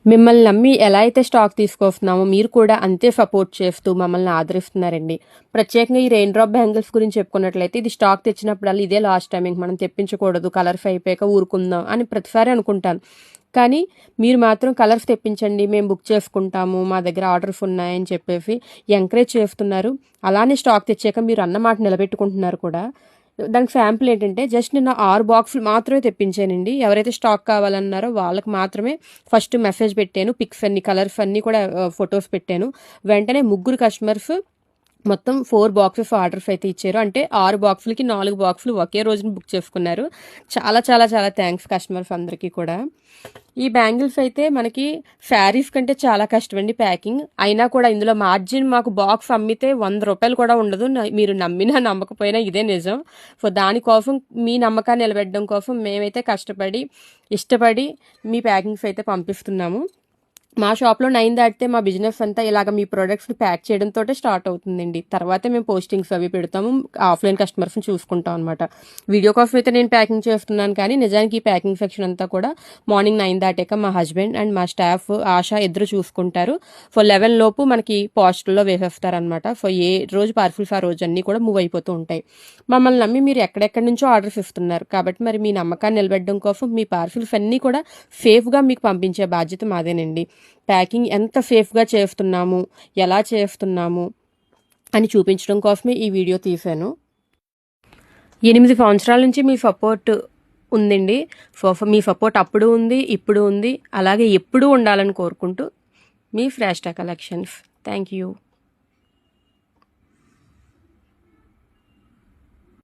మిమ్మల్ని నమ్మి ఎలా అయితే స్టాక్ తీసుకొస్తున్నామో మీరు కూడా అంతే సపోర్ట్ చేస్తూ మమ్మల్ని ఆదరిస్తున్నారండి. ప్రత్యేకంగా ఈ రెయిన్ డ్రాప్ బ్యాంగిల్స్ గురించి చెప్పుకున్నట్లయితే ఇది స్టాక్ తెచ్చినప్పుడల్లా ఇదే లాస్ట్ టైం, ఇంక మనం తెప్పించకూడదు, కలర్స్ అయిపోయాక ఊరుకుందాం అని ప్రతిసారి అనుకుంటాను. కానీ మీరు మాత్రం కలర్స్ తెప్పించండి, మేము బుక్ చేసుకుంటాము, మా దగ్గర ఆర్డర్స్ ఉన్నాయని చెప్పేసి ఎంకరేజ్ చేస్తున్నారు. అలానే స్టాక్ తెచ్చాక మీరు అన్నమాట నిలబెట్టుకుంటున్నారు కూడా. దానికి శాంపుల్ ఏంటంటే జస్ట్ నిన్న 6 బాక్సులు మాత్రమే తెప్పించానండి. ఎవరైతే స్టాక్ కావాలన్నారో వాళ్ళకి మాత్రమే ఫస్ట్ మెసేజ్ పెట్టాను. పిక్స్ అన్ని, కలర్స్ అన్నీ కూడా ఫొటోస్ పెట్టాను. వెంటనే 3 కస్టమర్స్ మొత్తం 4 బాక్సెస్ ఆర్డర్స్ అయితే ఇచ్చారు. అంటే 6 బాక్సులకి 4 బాక్సులు ఒకే రోజున బుక్ చేసుకున్నారు. చాలా చాలా చాలా థ్యాంక్స్ కస్టమర్స్ అందరికీ కూడా. ఈ బ్యాంగిల్స్ అయితే మనకి శారీస్ కంటే చాలా కష్టమండి ప్యాకింగ్. అయినా కూడా ఇందులో మార్జిన్ మాకు బాక్స్ అమ్మితే 100 రూపాయలు కూడా ఉండదు. మీరు నమ్మినా నమ్మకపోయినా ఇదే నిజం. సో దానికోసం మీ నమ్మకాన్ని నిలబెట్టడం కోసం మేమైతే కష్టపడి ఇష్టపడి మీ ప్యాకింగ్స్ అయితే పంపిస్తున్నాము. మా షాప్లో 9 దాటితే మా బిజినెస్ అంతా ఇలాగ మీ ప్రొడక్ట్స్ని ప్యాక్ చేయడంతో స్టార్ట్ అవుతుందండి. తర్వాతే మేము పోస్టింగ్స్ అవి పెడతాము, ఆఫ్లైన్ కస్టమర్స్ని చూసుకుంటాం అనమాట. వీడియో కోసం అయితే నేను ప్యాకింగ్ చేస్తున్నాను, కానీ నిజానికి ఈ ప్యాకింగ్ సెక్షన్ అంతా కూడా మార్నింగ్ 9 దాటాక మా హస్బెండ్ అండ్ మా స్టాఫ్ ఆశ ఇద్దరు చూసుకుంటారు. సో 11 లోపు మనకి పోస్టుల్లో వేసేస్తారనమాట. సో ఏ రోజు పార్సిల్స్ ఆ రోజు అన్నీ కూడా మూవ్ అయిపోతూ ఉంటాయి. మమ్మల్ని నమ్మి మీరు ఎక్కడెక్కడి నుంచో ఆర్డర్స్ ఇస్తున్నారు కాబట్టి మరి మీ నమ్మకాన్ని నిలబెట్టడం కోసం మీ పార్సిల్స్ అన్నీ కూడా సేఫ్గా మీకు పంపించే బాధ్యత మాదేనండి. ప్యాకింగ్ ఎంత సేఫ్గా చేస్తున్నాము, ఎలా చేస్తున్నాము అని చూపించడం కోసమే ఈ వీడియో తీశాను. 8 సంవత్సరాల నుంచి మీ సపోర్ట్ ఉందండి. మీ సపోర్ట్ అప్పుడు ఉంది, ఇప్పుడు ఉంది, అలాగే ఎప్పుడూ ఉండాలని కోరుకుంటూ మీ శ్రేష్ట కలెక్షన్స్. Thank you.